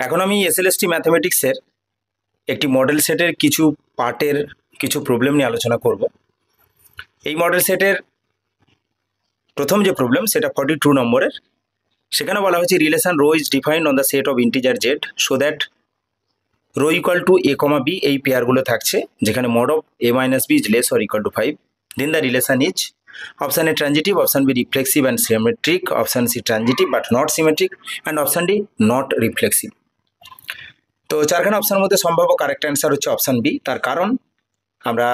এখন আমি এসএলএসটি ম্যাথমেটিক্সের একটি মডেল সেটের কিছু পার্টের কিছু প্রবলেম নিয়ে আলোচনা করব। এই মডেল সেটের প্রথম যে প্রবলেম সেটা 42 নম্বরের। সেখানে বলা হয়েছে relation rho is defined on the set of integer Z so that rho equal to A comma B এই পেয়ারগুলো থাকছে, যেখানে mod of A minus B is less or equal to 5। Then the relation is option A transitive, option B reflexive and symmetric, option C transitive but not symmetric and option D not reflexive. তো চারখানা অপশানের মধ্যে সম্ভাব্য correct answer হচ্ছে option B. তার কারণ আমরা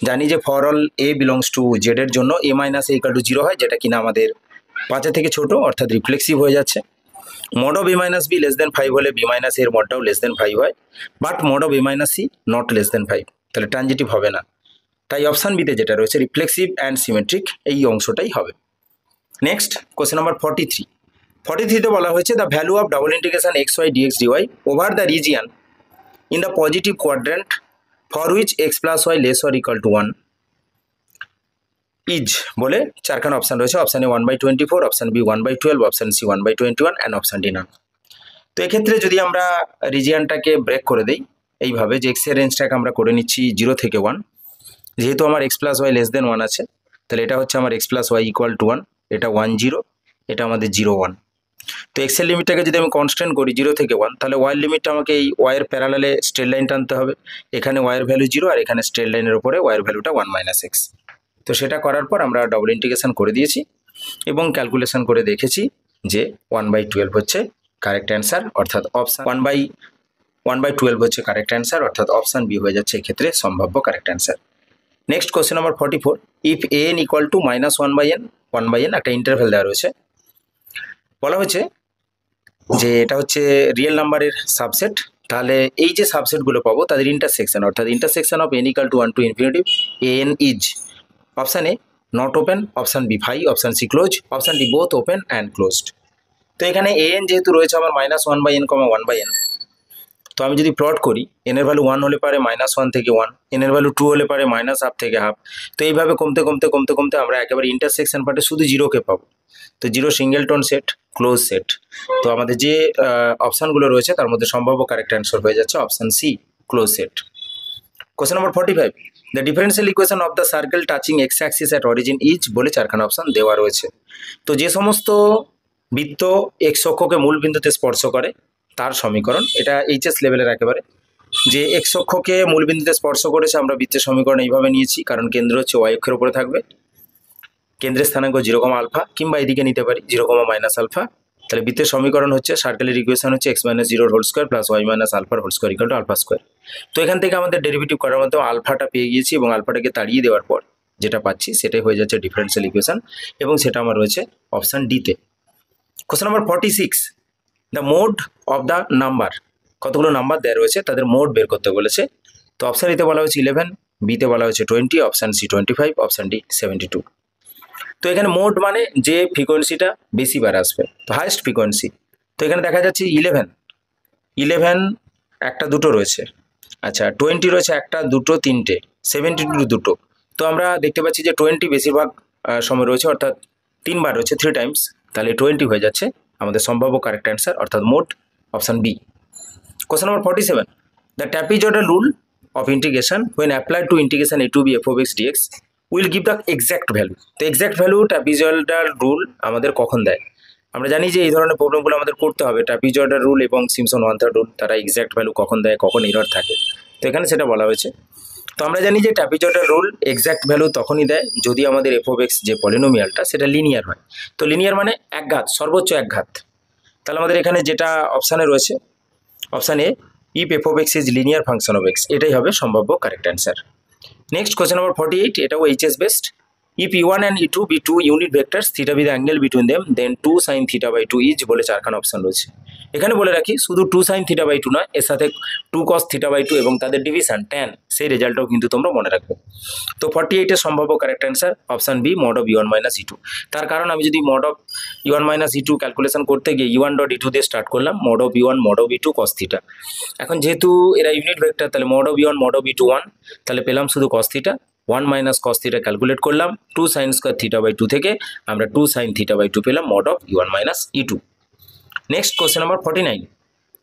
জানি যে for all A belongs to Z এর জন্য এ মাইনাস এ ইকুয়াল টু 0 হয়, যেটা কিনা আমাদের 5 থেকে ছোট, অর্থাৎ রিফ্লেক্সিভ হয়ে যাচ্ছে। Mod of A minus B less than 5 হলে বি মাইনাস এর মডটাও লেস দেন 5 হয়, but mod of A minus C not less than 5, তাহলে ট্রানজিটিভ হবে না। তাই অপশান বিতে যেটা রয়েছে রিফ্লেক্সিভ অ্যান্ড সিমেট্রিক এই অংশটাই হবে। নেক্সট কোশ্চেন নাম্বার 43তে বলা হয়েছে the value of double integration x y dx dy over the region in the positive quadrant for which x plus y less or equal to 1 is বলে চারখানা option রয়েছে। Option A 1/24, option B 1/12, option C 1/21 and option D none. তো এক্ষেত্রে যদি আমরা রিজিয়ানটাকে break করে দিই এইভাবে যে এক্স এর রেঞ্জটাকে আমরা করে নিচ্ছি 0 থেকে 1, যেহেতু আমার x plus y less than 1 আছে, তাহলে এটা হচ্ছে আমার x plus y equal to 1, এটা 1 0, এটা আমাদের 0 1। তো এক্স এর লিমিটটাকে যদি আমি কনস্ট্যান্ট করি 0 থেকে 1, তাহলে ওয়াই লিমিটটা আমাকে এই ওয়াইয়ের প্যারালালে স্ট্রেট লাইন টানতে হবে। এখানে ওয়াইয়ের ভ্যালু 0 আর এখানে স্ট্রেট লাইনের উপরে ওয়াইয়ের ভ্যালুটা 1 মাইনাস এক্স। তো সেটা করার পর আমরা ডবল ইন্টিগ্রেশন করে দিয়েছি এবং ক্যালকুলেশন করে দেখেছি যে 1/12 হচ্ছে কারেক্ট অ্যান্সার, অর্থাৎ অপশান 1/12 হচ্ছে কারেক্ট অ্যান্সার, অর্থাৎ অপশান বি হয়ে যাচ্ছে এক্ষেত্রে সম্ভাব্য correct answer. Next question number 44, if A N equal two minus 1/n একটা ইন্টারভ্যাল দেওয়া রয়েছে। বলা হচ্ছে যে এটা হচ্ছে রিয়েল নাম্বারের সাবসেট, তাহলে এই যে সাবসেটগুলো পাবো তাদের ইন্টারসেকশন, অর্থাৎ intersection of n equal to 1 to infinity A n is option A not open, option B 5, option C close, option D both open and closed. তো এখানে এ এন যেহেতু রয়েছে আমার মাইনাস 1/n, 1/n, তো আমি যদি plot করি এনের ভ্যালু 1 হলে পারে -1 থেকে 1, এনের ভ্যালু 2 হলে পারে -1/2 থেকে 1/2। তো এইভাবে কমতে কমতে কমতে কমতে আমরা একেবারে ইন্টারসেকশন পার্টে শুধু 0কে পাবো। তো 0 সিঙ্গেলটন সেট, ক্লোজ সেট। তো আমাদের যে অপশানগুলো রয়েছে তার মধ্যে সম্ভাব্য কারেক্ট অ্যান্সার হয়ে যাচ্ছে option C, close set. Question number 45, the differential equation of the circle touching x axis at origin is বলে চারখানা অপশান দেওয়া রয়েছে। তো যে সমস্ত বৃত্ত এক্স অক্ষকে মূল বিন্দুতে স্পর্শ করে তার সমীকরণ, এটা এইচএস লেভেলের একেবারে, যে এক্স অক্ষকে মূল বিন্দুতে স্পর্শ করেছে আমরা বৃত্তের সমীকরণ এইভাবে নিয়েছি, কারণ কেন্দ্র হচ্ছে ওয়াই অক্ষের উপরে থাকবে, কেন্দ্রের স্থানাঙ্ক 0, কিংবা এদিকে নিতে পারি 0, তাহলে বৃত্তের সমীকরণ হচ্ছে সার্কেলের ইকুয়েশন হচ্ছে x - 0 whole square plus y - আলফার whole square equal to alpha square. তো এখান থেকে আমাদের ডেরিভেটিভ করার মতো আলফাটা পেয়ে গিয়েছি এবং আলফাটাকে তাড়িয়ে দেওয়ার পর যেটা পাচ্ছি সেটাই হয়ে যাচ্ছে ডিফারেন্সিয়াল ইকুয়েশন, এবং সেটা আমার রয়েছে অপশান ডিতে। Question number 46, the mode of the number, কতগুলো নাম্বার দেওয়া রয়েছে তাদের মোড বের করতে বলেছে। তো অপশান এতে বলা হয়েছে 11, বিতে বলা হয়েছে 20, অপশান সি 25, অপশান ডি 72। তো এখানে মোড মানে যে ফ্রিকোয়েন্সিটা বেশি বার আসবে, তো হাইয়েস্ট ফ্রিকোয়েন্সি। তো এখানে দেখা যাচ্ছে 11 একটা দুটো রয়েছে, আচ্ছা 20 রয়েছে একটা দুটো তিনটে, 72 দুটো। তো আমরা দেখতে পাচ্ছি যে 20 বেশিরভাগ সময় রয়েছে, অর্থাৎ 3 বার রয়েছে, 3 টাইমস, তাহলে 20 হয়ে যাচ্ছে আমাদের সম্ভাব্য কারেক্ট অ্যান্সার, অর্থাৎ mod option B. Question number 47, the trapezoidal rule of integration when applied to integration A to B f of x dx will give the exact value. তো এক্স্যাক্ট ভ্যালু ট্র্যাপিজয়েডাল রুল আমাদের কখন দেয়? আমরা জানি যে এই ধরনের প্রবলেমগুলো আমাদের করতে হবে, ট্র্যাপিজয়েডাল রুল এবং সিমসন ওয়ান থার্ড রুল, তারা এক্স্যাক্ট ভ্যালু কখন দেয়, কখন এরর থাকে। তো এখানে সেটা বলা হয়েছে। তো আমরা জানি যে ট্র্যাপিজয়েডাল রুল এক্স্যাক্ট ভ্যালু তখনই দেয় যদি আমাদের এফ অফ এক্স যে পলিনোমিয়ালটা সেটা লিনিয়ার হয়। তো লিনিয়ার মানে এক ঘাত, সর্বোচ্চ এক ঘাত। তাহলে আমাদের এখানে যেটা অপশানে রয়েছে option A, if F of x is linear function of x, এটাই হবে সম্ভাব্য correct answer. Next question number 48, এটাও HS best. If E1 and E2 be two unit vectors, theta be the angle between them, then 2 sin θ/2 each বলে চারখানা option রয়েছে। এখানে বলে রাখি শুধু 2 sin θ/2 নয়, এর সাথে 2 cos θ/2 এবং তাদের ডিভিশন tan, সেই রেজাল্টটাও কিন্তু তোমরা মনে রাখবে। তো 48 এর সম্ভাব্য correct answer option B, mod of E1 - E2। তার কারণ আমি যদি mod of E1 - E2 calculation করতে গিয়ে E1.E2 দিয়ে স্টার্ট করলাম, mod of E1 mod of E2 cos θ। এখন যেহেতু এরা ইউনিট ভেক্টর, তাহলে mod of E1 mod of E2 1, তাহলে পেলাম শুধু cos θ, 1 মাইনাস cos θ ক্যালকুলেট করলাম, 2 sin স্কোয়ার θ/2 থেকে আমরা 2 sin θ/2 পেলাম mod of E1 - E2। Next question number 49,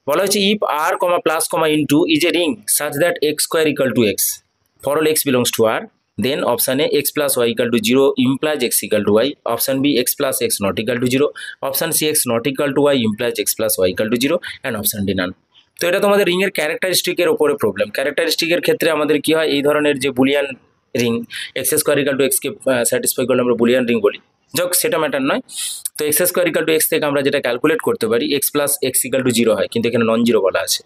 বলা হচ্ছে if R comma plus comma into is a ring such that x square equal to x for all x belongs to R, then option A x plus y equal to 0 implies x equal to y, option B x plus x not equal to 0, option C x not equal to y implies x plus y equal to 0 and option D none. তো এটা তোমাদের ring এর ক্যারেক্টারিস্টিকের উপরে problem. ক্যারেক্টারিস্টিকের ক্ষেত্রে আমাদের কি হয়, এই ধরনের যে Boolean ring x square equal to এক্সকে স্যাটিসফাই করলে আমরা বুলিয়ান রিং বলি, যাক সেটা ম্যাটার নয়। তো x square equal to x থেকে আমরা যেটা ক্যালকুলেট করতে পারি x plus x equal to 0 হয়, কিন্তু এখানে নন জিরো বলা আছে।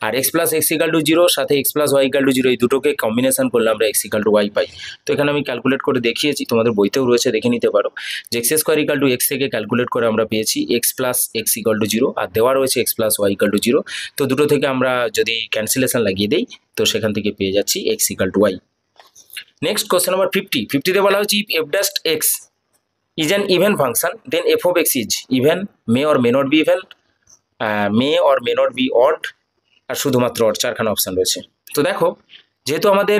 আর x plus x equal to 0 সাথে x plus y equal to 0 এই দুটোকে কম্বিনেশন করলে আমরা এক্স ইকাল টু ওয়াই পাই। তো এখানে আমি ক্যালকুলেট করে দেখিয়েছি, তোমাদের বইতেও রয়েছে, দেখে নিতে পারো যে x square equal to x থেকে ক্যালকুলেট করে আমরা পেয়েছি x plus x equal to 0 আর দেওয়া রয়েছে x plus y equal to 0। তো দুটো থেকে আমরা যদি ক্যান্সেলেশন লাগিয়ে দিই তো সেখান থেকে পেয়ে যাচ্ছি x equal to y. Next question number 50 বলা হচ্ছে if f dash x is an even function then f of x is even, may or may not be even, may or may not be odd আর শুধুমাত্র odd, চারখানা option রয়েছে। তো দেখো যেহেতু আমাদের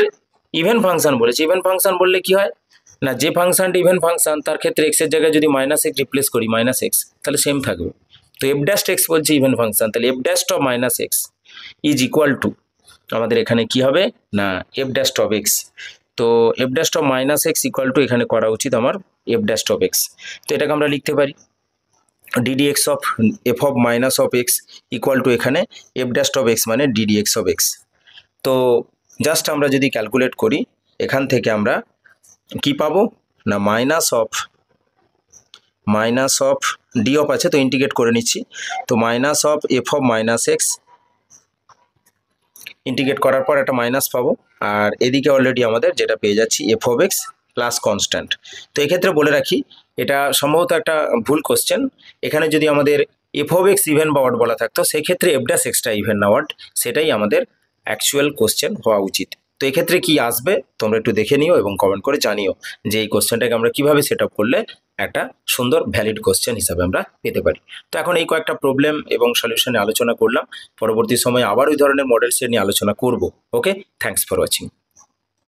even function বলেছে, ইভেন ফাংশন বললে কি হয় না, যে ফাংশনটা ইভেন ফাংশন তার ক্ষেত্রে এক্সের জায়গায় যদি মাইনাস এক্স রিপ্লেস করি মাইনাস এক্স তাহলে সেম থাকবে। তো এফ ড্যাশ এক্স বলছে ইভেন ফাংশন, তাহলে F dash of minus x is equal to আমাদের এখানে কি হবে না এফ ড্যাশ অফ এক্স। তো F dash of minus x equal to এখানে করা উচিত আমার এফ ড্যাশ অফ এক্স। তো এটাকে আমরা লিখতে পারি DD x of F of minus of x equal to এখানে এফ ড্যাশ অফ এক্স মানে ডিডি এক্স অফ এক্স। তো জাস্ট আমরা যদি ক্যালকুলেট করি এখান থেকে আমরা কি পাবো না মাইনাস অফ ডি অফ আছে, তো ইন্টিগ্রেট করে নিচ্ছি। তো minus of F of minus x integrate করার পর একটা মাইনাস পাবো, আর এদিকে অলরেডি আমাদের যেটা পেয়ে যাচ্ছি F of x plus constant. তো এক্ষেত্রে বলে রাখি এটা সম্ভবত একটা ভুল কোশ্চেন, এখানে যদি আমাদের এফ অফ এক্স ইভেন বা অড বলা থাকতো সেক্ষেত্রে এফ ড্যাশ এক্সটা ইভেন না অড, সেটাই আমাদের অ্যাকচুয়াল কোশ্চেন হওয়া উচিত। তো এক্ষেত্রে কি আসবে তোমরা একটু দেখে নিও এবং কমেন্ট করে জানিও যে এই কোশ্চেনটাকে আমরা কিভাবে সেট আপ করলে একটা সুন্দর ভ্যালিড কোশ্চেন হিসাবে আমরা পেতে পারি। তো এখন এই কয়েকটা প্রবলেম এবং সলিউশনে আলোচনা করলাম, পরবর্তী সময়ে আবার ওই ধরনের মডেল সেট নিয়ে আলোচনা করব। ওকে, থ্যাঙ্কস ফর ওয়াচিং।